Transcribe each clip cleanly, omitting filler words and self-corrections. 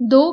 2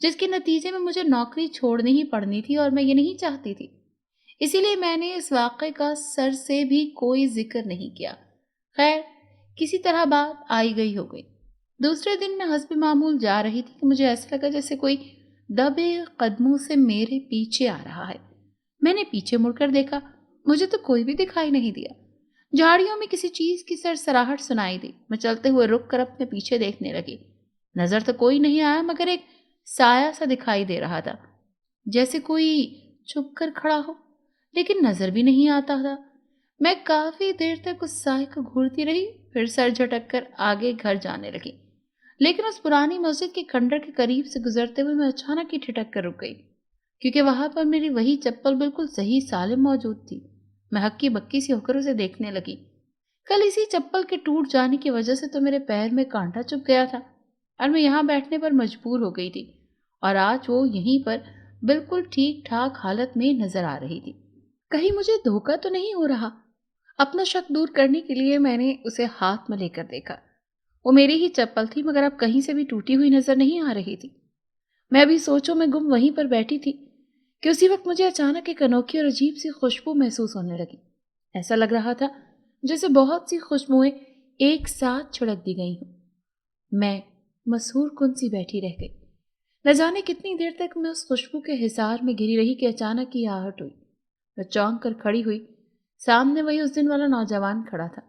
جس کے نتیجے میں مجھے نوکری چھوڑنی ہی پڑنی تھی اور میں یہ نہیں چاہتی تھی۔ اسی لیے میں نے اس واقعے کا سر سے بھی کوئی ذکر نہیں کیا۔ خیر، کسی طرح بات آئی گئی ہو گئی۔ دوسرے دن میں حسب معمول جا رہی تھی کہ مجھے ایسا لگا جیسے کوئی دبے قدموں سے میرے پیچھے آ رہا ہے۔ میں نے پیچھے مڑ کر دیکھا، مجھے تو کوئی بھی دکھائی نہیں دیا۔ جھاڑیوں میں کسی چیز کی سرسراہٹ سنائی دی۔ میں چلتے ہوئے رک کر اپنے پیچھے دیکھنے لگی۔ نظر تو کوئی نہیں آیا مگر ایک سایہ سا دکھائی دے رہا تھا، جیسے کوئی چھپ کر کھڑا ہو، لیکن نظر بھی نہیں آتا تھا۔ میں کافی دیر تک اس سائے کو گھورتی رہی، پھر سر جھٹک کر آگے گھر جانے لگی۔ لیکن اس پرانی مسجد کے کھنڈر کے قریب سے گزرتے ہوئے میں اچانک ہی ٹھٹک کر رک گئی، کیونکہ وہاں پر میری وہی چپل بالکل صحیح سالم موجود تھی۔ میں ہکی بکی سی ہو کر اسے دیکھنے لگی۔ کل اسی چپل کے ٹوٹ جانے کی وجہ سے تو میرے پیر میں کانٹا چبھ گیا تھا اور میں یہاں بیٹھنے پر مجبور ہو گئی تھی، اور آج وہ یہیں پر بالکل ٹھیک ٹھاک حالت میں نظر آ رہی تھی۔ کہیں مجھے دھوکہ تو نہیں ہو رہا؟ اپنا شک دور کرنے کے لیے میں نے اسے ہاتھ میں لے کر دیکھا۔ وہ میری ہی چپل تھی مگر اب کہیں سے بھی ٹوٹی ہوئی نظر نہیں آ رہی تھی۔ میں ابھی سوچوں میں گم وہیں پر بیٹھی تھی کہ اسی وقت مجھے اچانک ایک انوکھی اور عجیب سی خوشبو محسوس ہونے لگی۔ ایسا لگ رہا تھا جیسے بہت سی خوشبوئیں ایک ساتھ چھڑک دی گئی ہوں۔ میں مسحور کن سی بیٹھی رہ گئی۔ نہ جانے کتنی دیر تک میں اس خوشبو کے حصار میں گھری رہی کہ اچانک ہی آہٹ ہوئی۔ میں چونک کر کھڑی ہوئی۔ سامنے وہی اس دن والا نوجوان کھڑا تھا،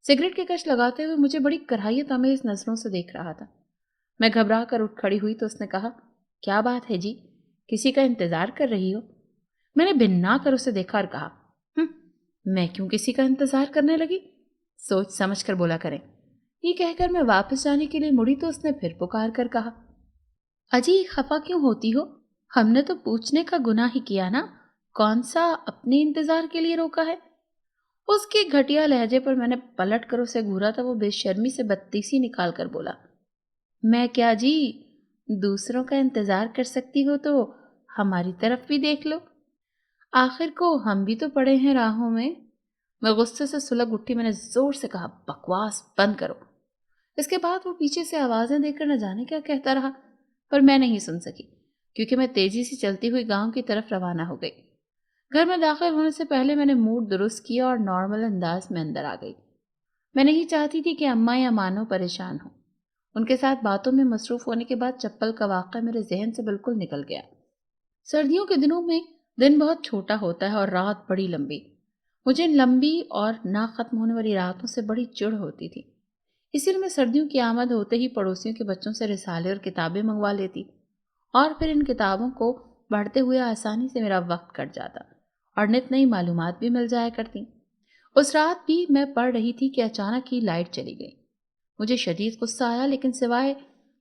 سگریٹ کے کش لگاتے ہوئے مجھے بڑی کراہیت آمیز نظروں سے دیکھ رہا تھا۔ میں گھبرا کر اٹھ کھڑی ہوئی تو اس نے کہا، کیا بات ہے جی، کسی کا انتظار کر رہی ہو؟ میں نے بھنا کر اسے دیکھا اور کہا، میں کیوں کسی کا انتظار کرنے لگی؟ سوچ سمجھ کر بولا کریں۔ یہ کہہ کر میں واپس جانے کے لیے مڑی تو اس نے پھر پکار کر کہا، اجی خفا کیوں ہوتی ہو؟ ہم نے تو پوچھنے کا گناہ ہی کیا نا، کون سا اپنے انتظار کے لیے روکا ہے؟ اس کے گھٹیا لہجے پر میں نے پلٹ کر اسے گھورا تو وہ بے شرمی سے بتیسی نکال کر بولا، میں کیا جی، دوسروں کا انتظار کر سکتی ہو تو ہماری طرف بھی دیکھ لو، آخر کو ہم بھی تو پڑے ہیں راہوں میں۔ میں غصے سے سلگ اٹھی، میں نے زور سے کہا، بکواس بند کرو۔ اس کے بعد وہ پیچھے سے آوازیں دے کر نہ جانے کیا کہتا رہا، پر میں نہیں سن سکی کیونکہ میں تیزی سے چلتی ہوئی گاؤں کی طرف روانہ ہو گئی۔ گھر میں داخل ہونے سے پہلے میں نے موڈ درست کیا اور نارمل انداز میں اندر آ گئی۔ میں نہیں چاہتی تھی کہ اماں یا مانو پریشان ہوں۔ ان کے ساتھ باتوں میں مصروف ہونے کے بعد چپل کا واقعہ میرے ذہن سے بالکل نکل گیا۔ سردیوں کے دنوں میں دن بہت چھوٹا ہوتا ہے اور رات بڑی لمبی۔ مجھے ان لمبی اور نہ ختم ہونے والی راتوں سے بڑی چڑ ہوتی تھی، اسی لیے میں سردیوں کی آمد ہوتے ہی پڑوسیوں کے بچوں سے رسالے اور کتابیں منگوا لیتی اور پھر ان کتابوں کو پڑھتے ہوئے آسانی سے میرا وقت کٹ جاتا اور نت نئی معلومات بھی مل جایا کرتی۔ اس رات بھی میں پڑھ رہی تھی کہ اچانک ہی لائٹ چلی گئی۔ مجھے شدید غصہ آیا لیکن سوائے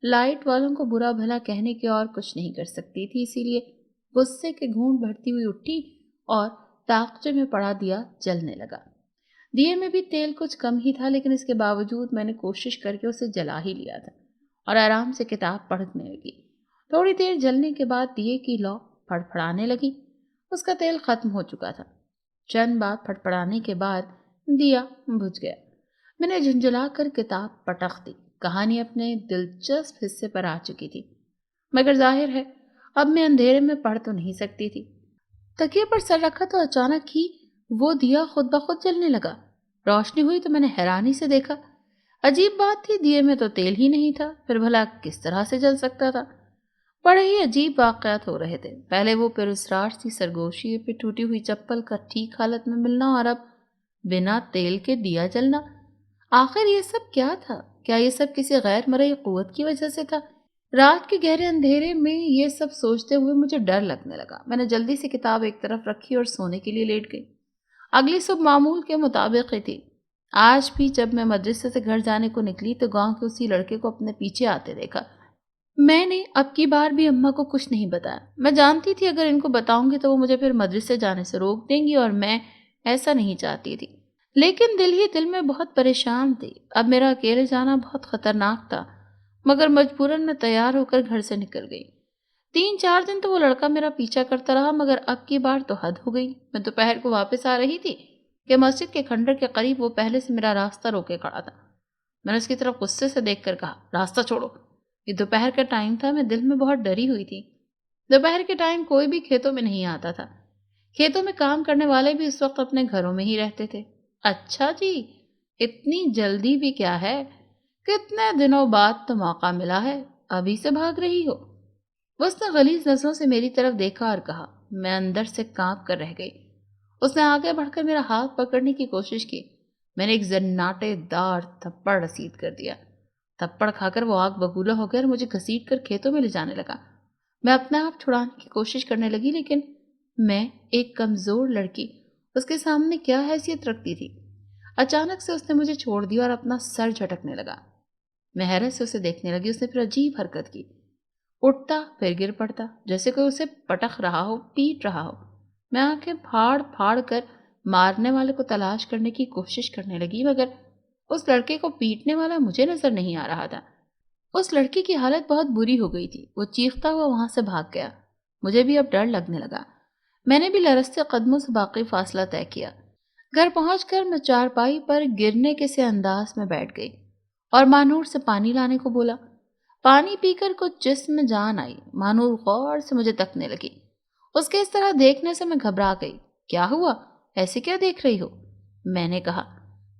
لائٹ والوں کو برا بھلا کہنے کے اور کچھ نہیں کر سکتی تھی، اسی لیے غصے کے گھونٹ بھرتی ہوئی اٹھی اور طاقچے میں پڑا دیا جلنے لگا۔ دیے میں بھی تیل کچھ کم ہی تھا لیکن اس کے باوجود میں نے کوشش کر کے اسے جلا ہی لیا تھا اور آرام سے کتاب پڑھنے لگی۔ تھوڑی دیر جلنے کے بعد دیے کی لو پھڑپھڑانے لگی۔ اس کا تیل ختم ہو چکا تھا۔ چند بار پھڑپڑانے کے بعد دیا بجھ گیا۔ میں نے جھنجھلا کر کتاب پٹخ دی۔ کہانی اپنے دلچسپ حصے پر آ چکی تھی مگر ظاہر ہے اب میں اندھیرے میں پڑھ تو نہیں سکتی تھی۔ تکیے پر سر رکھا تو اچانک ہی وہ دیا خود بخود جلنے لگا۔ روشنی ہوئی تو میں نے حیرانی سے دیکھا۔ عجیب بات تھی، دیے میں تو تیل ہی نہیں تھا، پھر بھلا کس طرح سے جل سکتا تھا؟ بڑے ہی عجیب واقعات ہو رہے تھے، پہلے وہ پراسرار سی سرگوشی پہ ٹوٹی ہوئی چپل کا ٹھیک حالت میں ملنا اور اب بنا تیل کے دیا جلنا۔ آخر یہ سب کیا تھا؟ کیا یہ سب کسی غیر مرئی قوت کی وجہ سے تھا؟ رات کے گہرے اندھیرے میں یہ سب سوچتے ہوئے مجھے ڈر لگنے لگا۔ میں نے جلدی سے کتاب ایک طرف رکھی اور سونے کے لیے لیٹ گئی۔ اگلی صبح معمول کے مطابق ہی تھی۔ آج بھی جب میں مدرسے سے گھر جانے کو نکلی تو گاؤں کے اسی لڑکے کو اپنے پیچھے آتے دیکھا۔ میں نے اب کی بار بھی اماں کو کچھ نہیں بتایا۔ میں جانتی تھی اگر ان کو بتاؤں گی تو وہ مجھے پھر مدرسے جانے سے روک دیں گی اور میں ایسا نہیں چاہتی تھی، لیکن دل ہی دل میں بہت پریشان تھی۔ اب میرا اکیلے جانا بہت خطرناک تھا مگر مجبوراً میں تیار ہو کر گھر سے نکل گئی۔ 3-4 دن تو وہ لڑکا میرا پیچھا کرتا رہا مگر اب کی بار تو حد ہو گئی۔ میں دوپہر کو واپس آ رہی تھی کہ مسجد کے کھنڈر کے قریب وہ پہلے سے میرا راستہ روکے کھڑا تھا۔ میں نے اس کی طرف غصے سے دیکھ کر کہا، راستہ چھوڑو۔ یہ دوپہر کا ٹائم تھا، میں دل میں بہت ڈری ہوئی تھی۔ دوپہر کے ٹائم کوئی بھی کھیتوں میں نہیں آتا تھا، کھیتوں میں کام کرنے والے بھی اس وقت اپنے گھروں میں ہی رہتے تھے۔ اچھا جی، اتنی جلدی بھی کیا ہے؟ کتنے دنوں بعد تو موقع ملا ہے، ابھی سے بھاگ رہی ہو؟ اس نے غلیظ نظروں سے میری طرف دیکھا اور کہا۔ میں اندر سے کانپ کر رہ گئی۔ اس نے آگے بڑھ کر میرا ہاتھ پکڑنے کی کوشش کی۔ میں نے ایک زناٹے دار تھپڑ رسید کر دیا۔ تھپڑ کھا کر وہ آگ بگولا ہو گیا اور مجھے گھسیٹ کر کھیتوں میں لے جانے لگا۔ میں اپنے آپ چھڑانے کی کوشش کرنے لگی، لیکن میں ایک کمزور لڑکی اس کے سامنے کیا حیثیت رکھتی تھی؟ اچانک سے اس نے مجھے چھوڑ دیا اور اپنا سر جھٹکنے لگا۔ میں حیرت سے اسے دیکھنے لگی۔ اس نے پھر عجیب حرکت کی، اٹھتا پھر گر پڑتا، جیسے کوئی اسے پٹخ رہا ہو، پیٹ رہا ہو۔ میں آنکھیں پھاڑ پھاڑ کر مارنے والے کو تلاش کرنے کی کوشش کرنے لگی، مگر اس لڑکے کو پیٹنے والا مجھے نظر نہیں آ رہا تھا۔ اس لڑکی کی حالت بہت بری ہو گئی تھی، وہ چیختا ہوا وہاں سے بھاگ گیا۔ مجھے بھی اب ڈر لگنے لگا۔ میں نے بھی لرزتے قدموں سے باقی فاصلہ طے کیا۔ گھر پہنچ کر میں چارپائی پر گرنے کے سے انداز میں بیٹھ گئی اور مانور سے پانی لانے کو بولا۔ پانی پی کر کچھ جسم میں جان آئی۔ مانور غور سے مجھے تکنے لگی۔ اس کے اس طرح دیکھنے سے میں گھبرا گئی۔ کیا ہوا؟ ایسے کیا دیکھ رہی ہو؟ میں نے کہا۔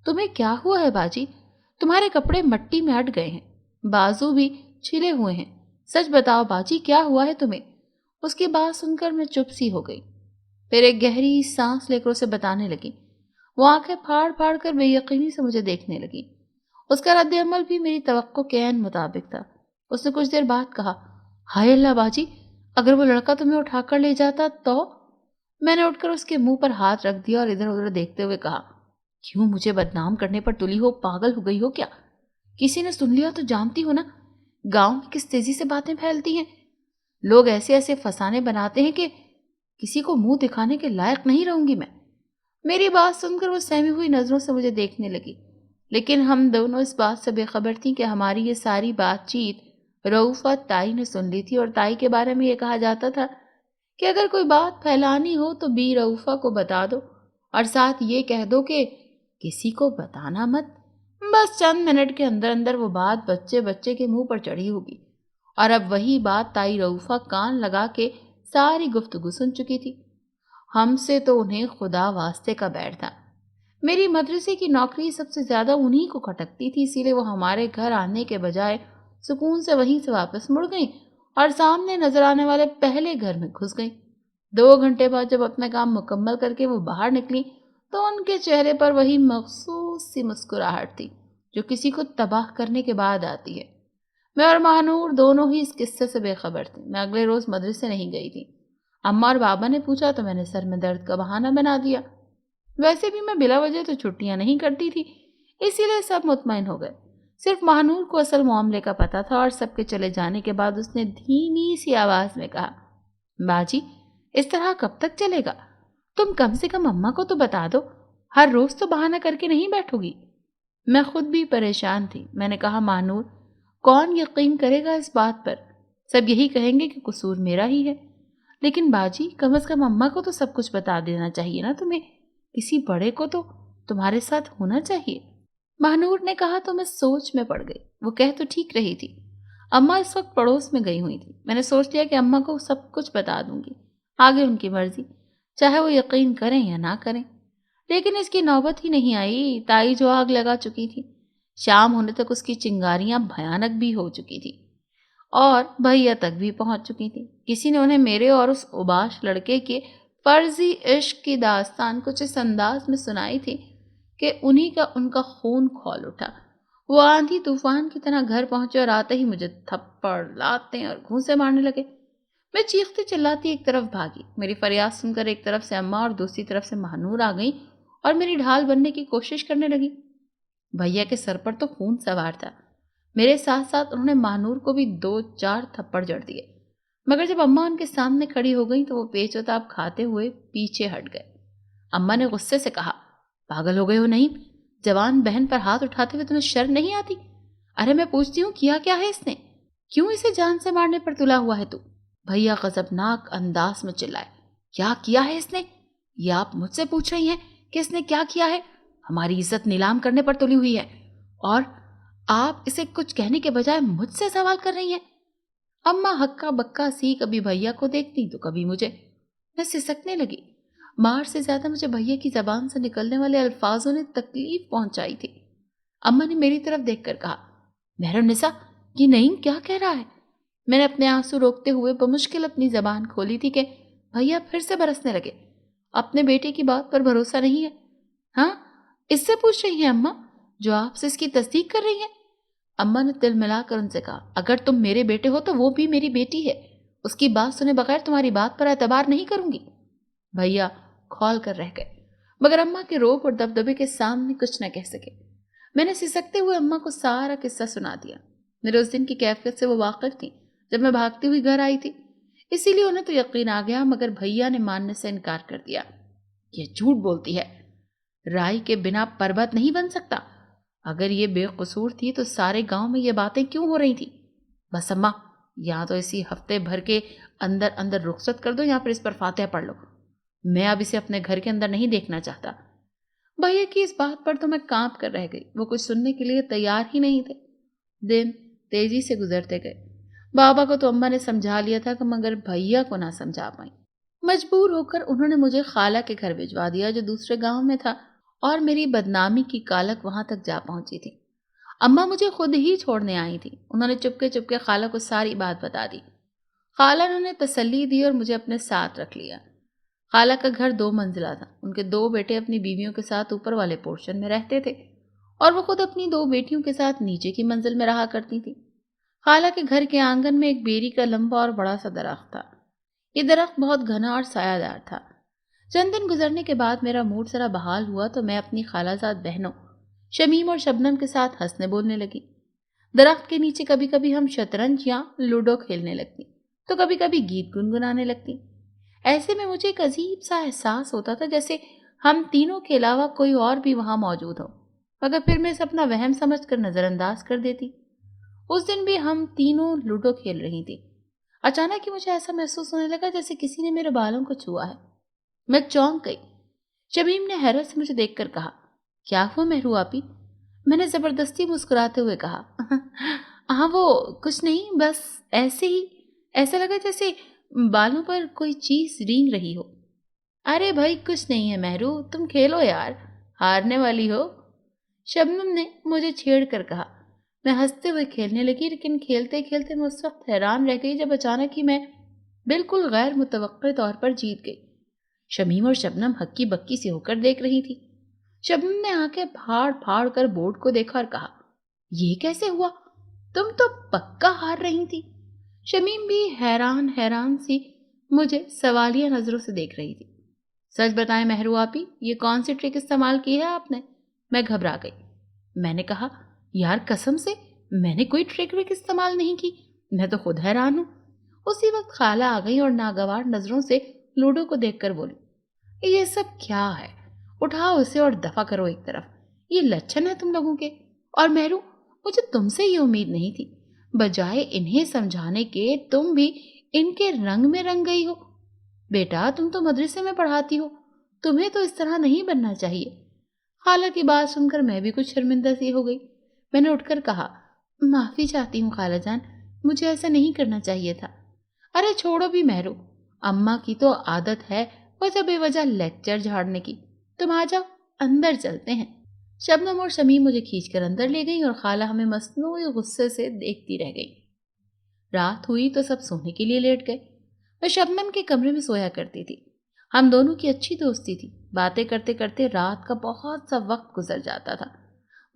تمہیں کیا ہوا ہے باجی؟ تمہارے کپڑے مٹی میں اٹ گئے ہیں، بازو بھی چھلے ہوئے ہیں۔ سچ بتاؤ باجی، کیا ہوا ہے تمہیں؟ اس کی بات سن کر میں چپ سی ہو گئی، پھر ایک گہری سانس لے کر اسے بتانے لگی۔ وہ آنکھیں پھاڑ پھاڑ کر بے یقینی سے مجھے دیکھنے لگی۔ اس کا رد عمل بھی میری توقع کے عین مطابق تھا۔ اس نے کچھ دیر بعد کہا، ہائے اللہ باجی، اگر وہ لڑکا تمہیں اٹھا کر لے جاتا تو؟ میں نے اٹھ کر اس کے منہ پر ہاتھ رکھ دیا اور ادھر ادھر دیکھتے ہوئے کہا، کیوں مجھے بدنام کرنے پر تلی ہو؟ پاگل ہو گئی ہو کیا؟ کسی نے سن لیا تو جانتی ہو نا گاؤں میں کس تیزی سے باتیں پھیلتی ہیں۔ لوگ ایسے ایسے فسانے بناتے ہیں کہ کسی کو منہ دکھانے کے لائق نہیں رہوں گی میں۔ میری بات سن کر وہ سہمی ہوئی نظروں سے مجھے دیکھنے لگی، لیکن ہم دونوں اس بات سے بے خبر تھیں کہ ہماری یہ ساری بات چیت رؤوف اور تائی نے سن لی تھی، اور تائی کے بارے میں یہ کہا جاتا تھا کہ اگر کوئی بات پھیلانی ہو تو بی رؤوفہ کو بتا دو، اور ساتھ یہ کہہ دو کہ کسی کو بتانا مت۔ بس چند منٹ کے اندر اندر وہ بات بچے بچے کے منہ پر چڑھی ہوگی، اور اب وہی بات تائی رؤوفہ کان لگا کے ساری گفتگو سن چکی تھی۔ ہم سے تو انہیں خدا واسطے کا بیٹھ تھا۔ میری مدرسے کی نوکری سب سے زیادہ انہی کو کھٹکتی تھی، اسی لیے وہ ہمارے گھر آنے کے بجائے سکون سے وہیں سے واپس مڑ گئیں اور سامنے نظر آنے والے پہلے گھر میں گھس گئیں۔ 2 گھنٹے بعد جب اپنا کام مکمل کر کے وہ باہر نکلی تو ان کے چہرے پر وہی مخصوص سی مسکراہٹ تھی جو کسی کو تباہ کرنے کے بعد آتی ہے۔ میں اور مہنور دونوں ہی اس قصے سے بے خبر تھے۔ میں اگلے روز مدرسے نہیں گئی تھی۔ اماں اور بابا نے پوچھا تو میں نے سر میں درد کا بہانہ بنا دیا۔ ویسے بھی میں بلا وجہ تو چھٹیاں نہیں کرتی تھی، اسی لیے سب مطمئن ہو گئے۔ صرف مہنور کو اصل معاملے کا پتہ تھا، اور سب کے چلے جانے کے بعد اس نے دھیمی سی آواز میں کہا، باجی اس طرح کب تک چلے گا؟ تم کم سے کم اماں کو تو بتا دو، ہر روز تو بہانہ کر کے نہیں بیٹھو گی۔ میں خود بھی پریشان تھی۔ میں نے کہا، مہنور کون یقین کرے گا اس بات پر؟ سب یہی کہیں گے کہ قصور میرا ہی ہے۔ لیکن باجی کم از کم اماں کو تو سب کچھ بتا دینا چاہیے نا تمہیں، کسی بڑے کو تو تمہارے ساتھ ہونا چاہیے۔ مہنور نے کہا تو میں سوچ میں پڑ گئی۔ وہ کہہ تو ٹھیک رہی تھی، اماں اس وقت پڑوس میں گئی ہوئی تھی۔ میں نے سوچ لیا کہ اماں کو سب کچھ بتا دوں گی، آگے ان کی مرضی، چاہے وہ یقین کریں یا نہ کریں۔ لیکن اس کی نوبت ہی نہیں آئی۔ تائی جو آگ لگا چکی تھی، شام ہونے تک اس کی چنگاریاں بھیانک بھی ہو چکی تھی اور بھیا تک بھی پہنچ چکی تھی۔ کسی نے انہیں میرے اور اس اوباش لڑکے کے فرضی عشق کی داستان کچھ اس انداز میں سنائی تھی کہ انہی کا ان کا خون کھول اٹھا۔ وہ آندھی طوفان کی طرح گھر پہنچے اور آتے ہی مجھے تھپڑ، لاتیں اور گھونسے مارنے لگے۔ میں چیختی چلاتی ایک طرف بھاگی۔ میری فریاد سن کر ایک طرف سے اماں اور دوسری طرف سے مہنور آ گئیں اور میری ڈھال بننے کی کوشش کرنے لگی۔ بھیا کے سر پر تو خون سوار تھا۔ میرے ساتھ ساتھ انہوں نے مہنور کو بھی 2-4 تھپڑ جڑ دیے، مگر جب اماں ان کے سامنے کھڑی ہو گئیں تو وہ پیچ و تاب کھاتے ہوئے پیچھے ہٹ گئے۔ اماں نے غصے سے کہا، پاگل ہو گئے ہو نہیں؟ جوان بہن پر ہاتھ اٹھاتے ہوئے تمہیں شرم نہیں آتی؟ ارے میں پوچھتی ہوں کیا کیا ہے اس نے؟ کیوں اسے جان سے مارنے پر تلا ہوا ہے تو؟ بھیا غضبناک انداز میں چلائے، کیا کیا ہے اس نے؟ یہ آپ مجھ سے پوچھ رہی ہیں کہ اس نے کیا کیا ہے؟ ہماری عزت نیلام کرنے پر تلی ہوئی ہے، اور آپ اسے کچھ کہنے کے بجائے مجھ سے سوال کر رہی ہیں؟ اماں ہکا بکا سی کبھی بھیا کو دیکھتی تو کبھی مجھے۔ میں سسکنے لگی۔ مار سے زیادہ مجھے بھیا کی زبان سے نکلنے والے الفاظوں نے تکلیف پہنچائی تھی۔ اماں نے میری طرف دیکھ کر کہا، محرم نسا، یہ نعیم کیا کہہ رہا ہے؟ میں نے اپنے آنسو روکتے ہوئے بمشکل اپنی زبان کھولی تھی کہ بھیا پھر سے برسنے لگے۔ اپنے بیٹے کی بات پر بھروسہ نہیں ہے؟ ہاں، اس سے پوچھ رہی ہیں اماں جو آپ سے اس کی تصدیق کر رہی ہیں؟ اماں نے تل ملا کر ان سے کہا، اگر تم میرے بیٹے ہو تو وہ بھی میری بیٹی ہے، اس کی بات سنے بغیر تمہاری بات پر اعتبار نہیں کروں گی۔ بھیا کھول کر رہ گئے، مگر اماں کے روب اور دبدبے کے سامنے کچھ نہ کہہ سکے۔ میں نے سسکتے ہوئے اماں کو سارا قصہ سنا دیا۔ میرے اس دن کی کیفیت سے وہ واقف تھی جب میں بھاگتی ہوئی گھر آئی تھی، اسی لیے انہیں تو یقین آ گیا، مگر بھیا نے ماننے سے انکار کر دیا۔ یہ جھوٹ بولتی ہے، رائی کے بنا پربت نہیں بن سکتا۔ اگر یہ بے قصور تھی تو سارے گاؤں میں یہ باتیں کیوں ہو رہی تھی؟ بس اماں، یا تو اسی ہفتے بھر کے اندر اندر رخصت کر دو یا پھر اس پر فاتحہ پڑھ لو۔ میں اب اسے اپنے گھر کے اندر نہیں دیکھنا چاہتا۔ بھیا کی اس بات پر تو میں کانپ کر رہ گئی، وہ کچھ سننے کے لیے تیار ہی نہیں تھے۔ دن تیزی سے گزرتے گئے۔ بابا کو تو اماں نے سمجھا لیا تھا کہ مگر بھیا کو نہ سمجھا پائیں۔ مجبور ہو کر انہوں نے مجھے خالہ کے گھر بھجوا دیا جو دوسرے گاؤں میں تھا، اور میری بدنامی کی کالک وہاں تک جا پہنچی تھی۔ اماں مجھے خود ہی چھوڑنے آئی تھی۔ انہوں نے چپکے چپکے خالہ کو ساری بات بتا دی۔ خالہ نے انہیں تسلی دی اور مجھے اپنے ساتھ رکھ لیا۔ خالہ کا گھر 2 منزلہ تھا۔ ان کے 2 بیٹے اپنی بیویوں کے ساتھ اوپر والے پورشن میں رہتے تھے اور وہ خود اپنی 2 بیٹیوں کے ساتھ نیچے کی منزل میں رہا کرتی تھی۔ خالہ کے گھر کے آنگن میں ایک بیری کا لمبا اور بڑا سا درخت تھا۔ یہ درخت بہت گھنا اور سایہ دار تھا۔ چند دن گزرنے کے بعد میرا موڈ ذرا بحال ہوا تو میں اپنی خالہ زاد بہنوں شمیم اور شبنم کے ساتھ ہنسنے بولنے لگی۔ درخت کے نیچے کبھی کبھی ہم شطرنج یا لوڈو کھیلنے لگتی تو کبھی کبھی گیت گنگنانے لگتی۔ ایسے میں مجھے ایک عجیب سا احساس ہوتا تھا جیسے ہم تینوں کے علاوہ کوئی اور بھی وہاں موجود ہو، مگر پھر میں اسے اپنا وہم سمجھ کر نظر انداز کر دیتی۔ اس دن بھی ہم تینوں لوڈو کھیل رہی تھی۔ اچانک ہی مجھے ایسا محسوس ہونے لگا جیسے کسی نے میرے بالوں کو چھوا ہے۔ میں چونک گئی۔ شمیم نے حیرت سے مجھے دیکھ کر کہا، کیا ہوا مہرو آپی؟ میں نے زبردستی مسکراتے ہوئے کہا، ہاں وہ کچھ نہیں، بس ایسے ہی، ایسا لگا جیسے بالوں پر کوئی چیز رینگ رہی ہو۔ ارے بھائی کچھ نہیں ہے مہرو، تم کھیلو یار، ہارنے والی ہو، شبنم نے مجھے چھیڑ کر کہا۔ میں ہنستے ہوئے کھیلنے لگی، لیکن کھیلتے کھیلتے میں اس وقت حیران رہ گئی جب اچانک ہی میں بالکل غیر متوقع طور پر جیت گئی۔ شمیم اور شبنم ہکی بکی سے ہو کر دیکھ رہی تھی۔ شبنم نے آنکھیں پھاڑ پھاڑ کر بورڈ کو دیکھا اور کہا، یہ کیسے ہوا؟ تم تو پکا ہار رہی تھی۔ شمیم بھی حیران حیران سی مجھے سوالیہ نظروں سے دیکھ رہی تھی۔ سچ بتائیں مہرو آپی، یہ کون سی ٹرک استعمال کی ہے آپ نے؟ میں گھبرا گئی۔ میں نے کہا، یار قسم سے میں نے کوئی ٹرک وک استعمال نہیں کی، میں تو خود حیران ہوں۔ اسی وقت خالہ آ گئی اور ناگوار نظروں سے لوڈو کو دیکھ کر بولی، یہ سب کیا ہے؟ اٹھاؤ اسے اور دفع کرو ایک طرف، یہ لچھن ہے تم لوگوں کے۔ اور مہرو، مجھے تم سے یہ امید نہیں تھی، بجائے انہیں سمجھانے کے تم بھی ان کے رنگ میں رنگ گئی ہو۔ بیٹا تم تو مدرسے میں پڑھاتی ہو، تمہیں تو اس طرح نہیں بننا چاہیے۔ خالہ کی بات سن کر میں بھی کچھ شرمندہ سی ہو گئی۔ میں نے اٹھ کر کہا، معافی چاہتی ہوں خالہ جان، مجھے ایسا نہیں کرنا چاہیے تھا۔ ارے چھوڑو بھی مہرو، اماں کی تو عادت ہے وجہ بے وجہ لیکچر جھاڑنے کی، تم آ جاؤ اندر چلتے ہیں۔ شبنم اور شمیم مجھے کھینچ کر اندر لے گئی اور خالہ ہمیں مصنوعی غصے سے دیکھتی رہ گئی۔ رات ہوئی تو سب سونے کے لیے لیٹ گئے۔ میں شبنم کے کمرے میں سویا کرتی تھی۔ ہم دونوں کی اچھی دوستی تھی، باتیں کرتے کرتے رات کا بہت سا وقت گزر جاتا تھا،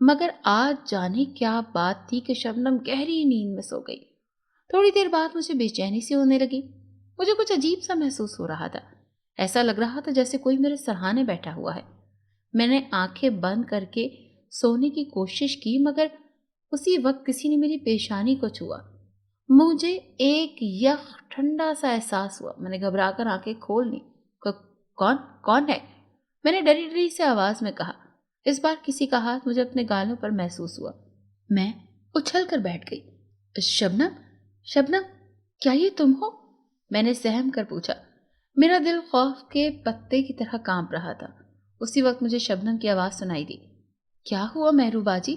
مگر آج جانے کیا بات تھی کہ شبنم گہری نیند میں سو گئی۔ تھوڑی دیر بعد مجھے بے چینی سی ہونے لگی، مجھے کچھ عجیب سا محسوس ہو رہا تھا، ایسا لگ رہا تھا جیسے کوئی میرے سرہانے بیٹھا ہوا ہے۔ میں نے آنکھیں بند کر کے سونے کی کوشش کی، مگر اسی وقت کسی نے میری پیشانی کو چھوا۔ مجھے ایک یخ ٹھنڈا سا احساس ہوا۔ میں نے گھبرا کر آنکھیں کھول لی۔ کون کون ہے؟ میں نے ڈری ڈری سے آواز میں کہا۔ اس بار کسی کا ہاتھ مجھے اپنے گالوں پر محسوس ہوا۔ میں اچھل کر بیٹھ گئی۔ شبنم، شبنم، کیا یہ تم ہو؟ میں نے سہم کر پوچھا۔ میرا دل خوف کے پتے کی طرح کانپ رہا تھا۔ اسی وقت مجھے شبنم کی آواز سنائی دی۔ کیا ہوا مہرو باجی؟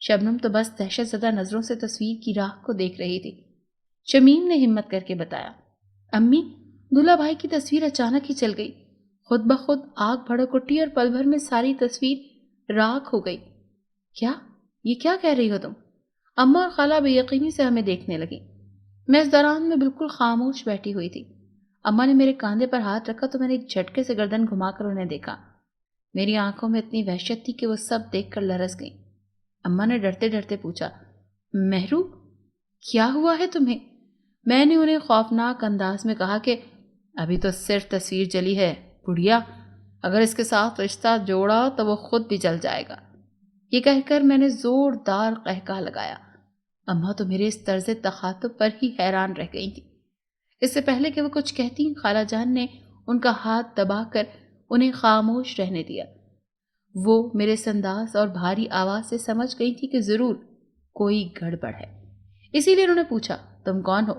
شبنم تو بس دہشت زدہ نظروں سے تصویر کی راہ کو دیکھ رہی تھی۔ شمیم نے ہمت کر کے بتایا، امی، دلہا بھائی کی تصویر اچانک ہی چل گئی، خود بخود آگ بھڑک اٹھی اور پل بھر میں ساری تصویر راکھ ہو گئی۔ کیا؟ یہ کیا کہہ رہی ہو تم؟ اماں اور خالہ بے یقینی سے ہمیں دیکھنے لگی۔ میں اس دوران میں بالکل خاموش بیٹھی ہوئی تھی۔ اماں نے میرے کاندھے پر ہاتھ رکھا تو میں نے ایک جھٹکے سے گردن گھما کر انہیں دیکھا۔ میری آنکھوں میں اتنی وحشت تھی کہ وہ سب دیکھ کر لرز گئیں۔ اماں نے ڈرتے ڈرتے پوچھا، مہرو، کیا ہوا ہے تمہیں؟ میں نے انہیں خوفناک انداز میں کہا کہ ابھی تو صرف تصویر جلی ہے بڑھیا، اگر اس کے ساتھ رشتہ جوڑا تو وہ خود بھی جل جائے گا۔ یہ کہہ کر میں نے زوردار قہقہ لگایا۔ اماں تو میرے اس طرز تخاطب پر ہی حیران رہ گئی تھی۔ اس سے پہلے کہ وہ کچھ کہتی، خالہ جان نے ان کا ہاتھ دبا کر انہیں خاموش رہنے دیا۔ وہ میرے اس انداز اور بھاری آواز سے سمجھ گئی تھی کہ ضرور کوئی گڑبڑ ہے، اسی لیے انہوں نے پوچھا، تم کون ہو؟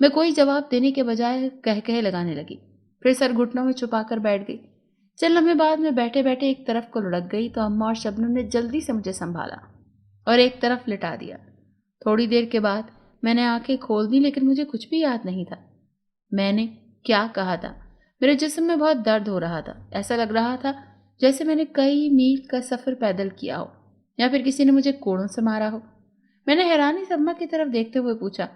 میں کوئی جواب دینے کے بجائے کہے لگانے لگی، پھر سر گھٹنوں میں چھپا کر بیٹھ گئی۔ چند لمحے بعد میں بیٹھے بیٹھے ایک طرف کو لڑک گئی تو اماں اور شبنم نے جلدی سے مجھے سنبھالا اور ایک طرف لٹا دیا۔ تھوڑی دیر کے بعد میں نے آنکھیں کھول دی لیکن مجھے کچھ بھی یاد نہیں تھا۔ میں نے کیا کہا تھا؟ میرے جسم میں بہت درد ہو رہا تھا، ایسا لگ رہا تھا جیسے میں نے کئی میل کا سفر پیدل کیا ہو یا پھر کسی نے مجھے کوڑوں سے مارا ہو۔ میں نے حیرانی سے اماں کی طرف دیکھتے ہوئے پوچھا،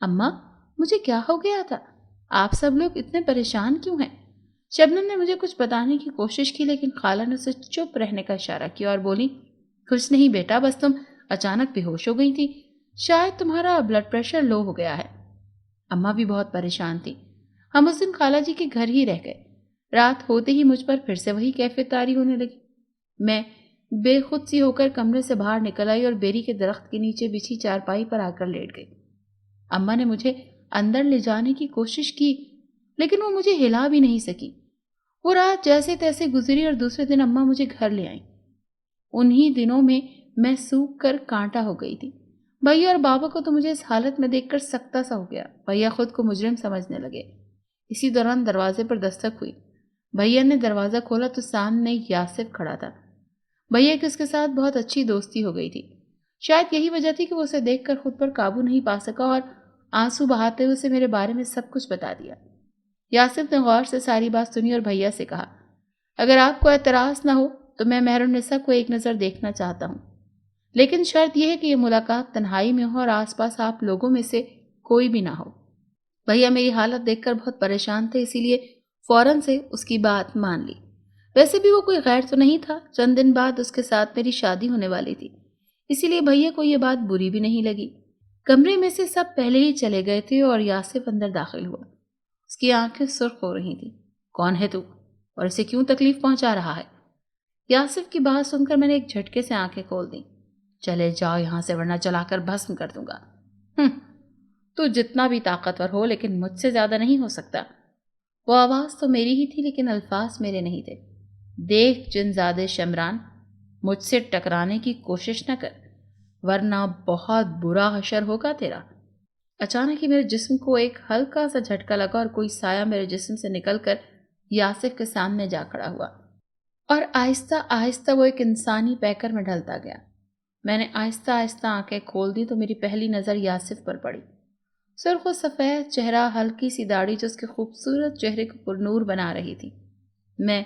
اماں، مجھے کیا ہو گیا تھا؟ آپ سب لوگ اتنے پریشان کیوں ہیں؟ شبنم نے مجھے کچھ بتانے کی کوشش کی لیکن خالہ نے اسے چپ رہنے کا اشارہ کیا اور بولی، کچھ نہیں بیٹا، بس تم اچانک بے ہوش ہو گئی تھی، شاید تمہارا بلڈ پریشر لو ہو گیا ہے۔ اماں بھی بہت پریشان تھی۔ ہم اس دن خالہ جی کے گھر ہی رہ گئے۔ رات ہوتے ہی مجھ پر پھر سے وہی کیفیت طاری ہونے لگی۔ میں بے خود سی ہو کر کمرے سے باہر نکل آئی اور بیری کے درخت کے نیچے بچھی چارپائی پر آ کر لیٹ گئی۔ اماں نے مجھے اندر لے جانے کی کوشش کی لیکن وہ مجھے ہلا بھی نہیں سکی۔ وہ رات جیسے تیسے گزری اور دوسرے دن اماں مجھے گھر لے آئیں۔ انہی دنوں میں سوکھ کر کانٹا ہو گئی تھی۔ بھیا اور بابا کو تو مجھے اس حالت میں دیکھ کر سکتہ سا ہو گیا۔ بھیا خود کو مجرم سمجھنے لگے۔ اسی دوران دروازے پر دستک ہوئی۔ بھیا نے دروازہ کھولا تو سامنے یاسف کھڑا تھا۔ بھیا کی اس کے ساتھ بہت اچھی دوستی ہو گئی تھی۔ شاید یہی وجہ تھی کہ وہ اسے دیکھ کر خود پر قابو نہیں پا سکا اور آنسو بہاتے ہوئے اسے میرے بارے میں سب کچھ بتا دیا۔ یاسف نے غور سے ساری بات سنی اور بھیا سے کہا، اگر آپ کو اعتراض نہ ہو تو میں مہرالنساء کو ایک نظر دیکھنا چاہتا ہوں، لیکن شرط یہ ہے کہ یہ ملاقات تنہائی میں ہو اور آس پاس آپ لوگوں میں سے کوئی بھی نہ ہو۔ بھیا میری حالت دیکھ کر بہت پریشان تھے، اسی لیے فوراً سے اس کی بات مان لی۔ ویسے بھی وہ کوئی غیر تو نہیں تھا، چند دن بعد اس کے ساتھ میری شادی ہونے والی تھی، اسی لیے بھیا کو یہ بات بری بھی نہیں لگی۔ کمرے میں سے سب پہلے ہی چلے گئے تھے اور یاسف اندر داخل ہوا۔ اس کی آنکھیں سرخ ہو رہی تھیں۔ کون ہے تو اور اسے کیوں تکلیف پہنچا رہا ہے؟ یاسف کی بات سن کر میں نے ایک جھٹکے سے آنکھیں کھول دیں۔ چلے جاؤ یہاں سے ورنہ جلا کر بھسم کر دوں گا۔ تو جتنا بھی طاقتور ہو لیکن مجھ سے زیادہ نہیں ہو سکتا۔ وہ آواز تو میری ہی تھی لیکن الفاظ میرے نہیں تھے۔ دیکھ جنزادے شمران، مجھ سے ٹکرانے کی کوشش نہ کر ورنہ بہت برا حشر ہوگا تیرا۔ اچانک ہی میرے جسم کو ایک ہلکا سا جھٹکا لگا اور کوئی سایہ میرے جسم سے نکل کر یاسف کے سامنے جا کھڑا ہوا اور آہستہ آہستہ وہ ایک انسانی پیکر میں ڈھلتا گیا۔ میں نے آہستہ آہستہ آنکھیں کھول دی تو میری پہلی نظر یاسف پر پڑی۔ سرخ و سفید چہرہ، ہلکی سی داڑھی جو اس کے خوبصورت چہرے کو پرنور بنا رہی تھی۔ میں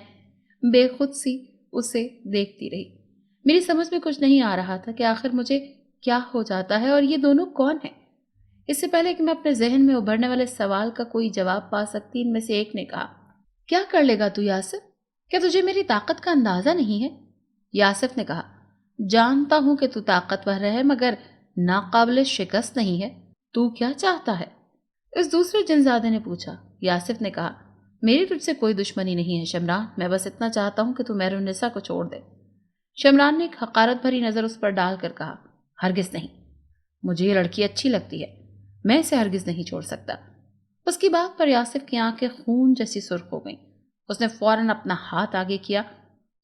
بے خود سی اسے دیکھتی رہی۔ میری سمجھ میں کچھ نہیں آ رہا تھا کہ آخر مجھے کیا ہو جاتا ہے اور یہ دونوں کون ہیں۔ اس سے پہلے کہ میں اپنے ذہن میں ابھرنے والے سوال کا کوئی جواب پا سکتی، ان میں سے ایک نے کہا، کیا کر لے گا تو یاسف؟ کیا تجھے میری طاقت کا اندازہ نہیں ہے؟ یاسف نے کہا، جانتا ہوں کہ تو طاقتور ہے مگر ناقابل شکست نہیں ہے۔ تو کیا چاہتا ہے؟ اس دوسرے جنزادے نے پوچھا۔ یاسف نے کہا، میری تجھ سے کوئی دشمنی نہیں ہے شمران، میں بس اتنا چاہتا ہوں کہ تو مہرالنساء کو چھوڑ دے۔ شمران نے ایک حقارت بھری نظر اس پر ڈال کر کہا، ہرگز نہیں، مجھے یہ لڑکی اچھی لگتی ہے، میں اسے ہرگز نہیں چھوڑ سکتا۔ اس کی بات پر یاسف کی آنکھیں خون جیسی سرخ ہو گئیں۔ اس نے فوراً اپنا ہاتھ آگے کیا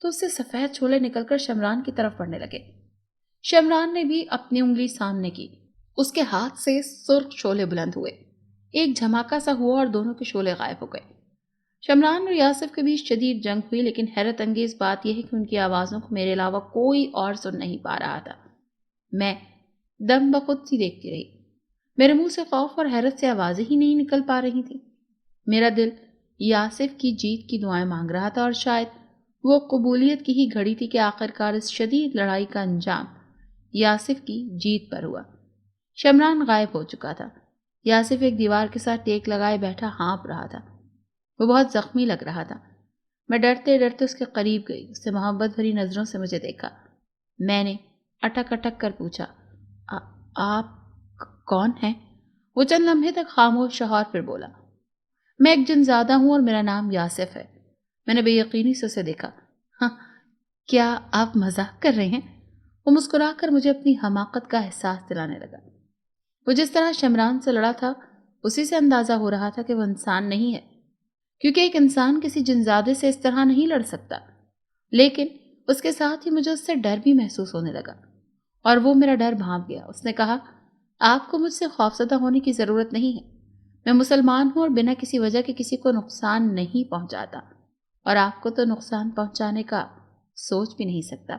تو اس سے سفید چھولے نکل کر شمران کی طرف پڑنے لگے۔ شمران نے بھی اپنی انگلی سامنے کی، اس کے ہاتھ سے سرخ شعلے بلند ہوئے، ایک جھماکا سا ہوا اور دونوں کے شعلے غائب ہو گئے۔ شمران اور یاسف کے بیچ شدید جنگ ہوئی لیکن حیرت انگیز بات یہ ہے کہ ان کی آوازوں کو میرے علاوہ کوئی اور سن نہیں پا رہا تھا۔ میں دم بخود سی دیکھتی رہی. میرے منہ سے خوف اور حیرت سے آوازیں ہی نہیں نکل پا رہی تھیں. میرا دل یاسف کی جیت کی دعائیں مانگ رہا تھا اور شاید وہ قبولیت کی ہی گھڑی تھی کہ آخرکار اس شدید لڑائی کا انجام یاسف کی جیت پر ہوا. شمران غائب ہو چکا تھا. یاسف ایک دیوار کے ساتھ ٹیک لگائے بیٹھا ہانپ رہا تھا. وہ بہت زخمی لگ رہا تھا. میں ڈرتے ڈرتے اس کے قریب گئی. اس نے محبت بھری نظروں سے مجھے دیکھا. میں نے اٹک اٹک کر پوچھا, آپ کون ہیں؟ وہ چند لمحے تک خاموش رہا اور پھر بولا, میں ایک جنزادہ ہوں اور میرا نام یاسف ہے. میں نے بے یقینی سے اسے دیکھا. ہاں, کیا آپ مذاق کر رہے ہیں؟ وہ مسکرا کر مجھے اپنی حماقت کا احساس دلانے لگا. وہ جس طرح شمران سے لڑا تھا اسی سے اندازہ ہو رہا تھا کہ وہ انسان نہیں ہے, کیونکہ ایک انسان کسی جنزادے سے اس طرح نہیں لڑ سکتا. لیکن اس کے ساتھ ہی مجھے اس سے ڈر بھی محسوس ہونے لگا اور وہ میرا ڈر بھانپ گیا. اس نے کہا, آپ کو مجھ سے خوفزدہ ہونے کی ضرورت نہیں ہے. میں مسلمان ہوں اور بنا کسی وجہ کے کسی کو نقصان نہیں پہنچاتا, اور آپ کو تو نقصان پہنچانے کا سوچ بھی نہیں سکتا.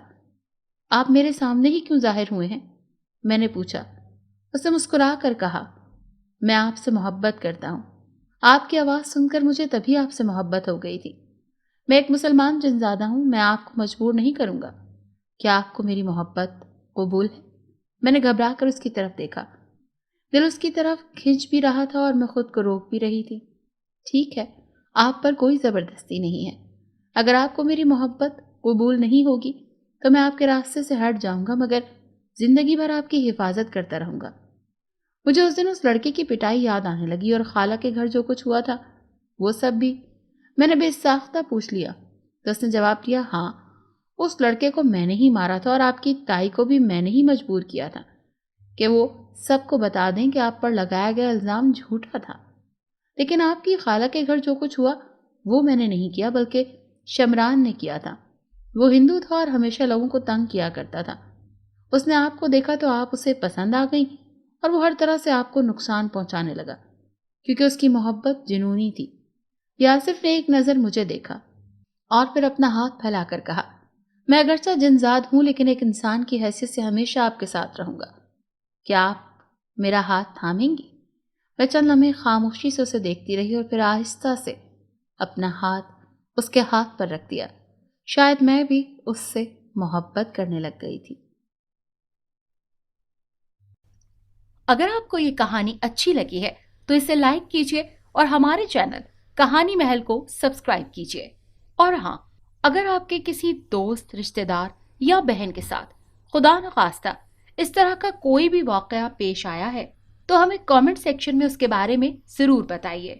آپ میرے سامنے ہی کیوں ظاہر ہوئے ہیں؟ میں نے پوچھا. اس نے مسکرا کر کہا, میں آپ سے محبت کرتا ہوں. آپ کی آواز سن کر مجھے تبھی آپ سے محبت ہو گئی تھی. میں ایک مسلمان جنزادہ ہوں, میں آپ کو مجبور نہیں کروں گا. کیا آپ کو میری محبت قبول ہے؟ میں نے گھبرا کر اس کی طرف دیکھا. دل اس کی طرف کھنچ بھی رہا تھا اور میں خود کو روک بھی رہی تھی. ٹھیک ہے, آپ پر کوئی زبردستی نہیں ہے. اگر آپ کو میری محبت قبول نہیں ہوگی تو میں آپ کے راستے سے ہٹ جاؤں گا, مگر زندگی بھر آپ کی حفاظت کرتا رہوں گا. مجھے اس دن اس لڑکے کی پٹائی یاد آنے لگی اور خالہ کے گھر جو کچھ ہوا تھا وہ سب بھی. میں نے بے ساختہ پوچھ لیا تو اس نے جواب دیا, ہاں, اس لڑکے کو میں نے ہی مارا تھا اور آپ کی تائی کو بھی میں نے ہی مجبور کیا تھا کہ وہ سب کو بتا دیں کہ آپ پر لگایا گیا الزام جھوٹا تھا. لیکن آپ کی خالہ کے گھر جو کچھ ہوا وہ میں نے نہیں کیا, بلکہ شمران نے کیا تھا. وہ ہندو تھا اور ہمیشہ لوگوں کو تنگ کیا کرتا تھا. اس نے آپ کو دیکھا تو آپ اسے پسند آ گئی اور وہ ہر طرح سے آپ کو نقصان پہنچانے لگا کیونکہ اس کی محبت جنونی تھی. یاسف نے ایک نظر مجھے دیکھا اور پھر اپنا ہاتھ پھیلا کر کہا, میں اگرچہ جنزاد ہوں لیکن ایک انسان کی حیثیت سے ہمیشہ آپ کے ساتھ رہوں گا. کیا آپ میرا ہاتھ تھامیں گی؟ میں چند لمحے خاموشی سے اسے دیکھتی رہی اور پھر آہستہ سے اپنا ہاتھ اس کے ہاتھ پر رکھ دیا. شاید میں بھی اس سے محبت کرنے لگ گئی تھی. اگر آپ کو یہ کہانی اچھی لگی ہے تو اسے لائک کیجیے اور ہمارے چینل کہانی محل کو سبسکرائب کیجیے. اور ہاں, اگر آپ کے کسی دوست, رشتہ دار یا بہن کے ساتھ خدا نخواستہ اس طرح کا کوئی بھی واقعہ پیش آیا ہے تو ہمیں کامنٹ سیکشن میں اس کے بارے میں ضرور بتائیے.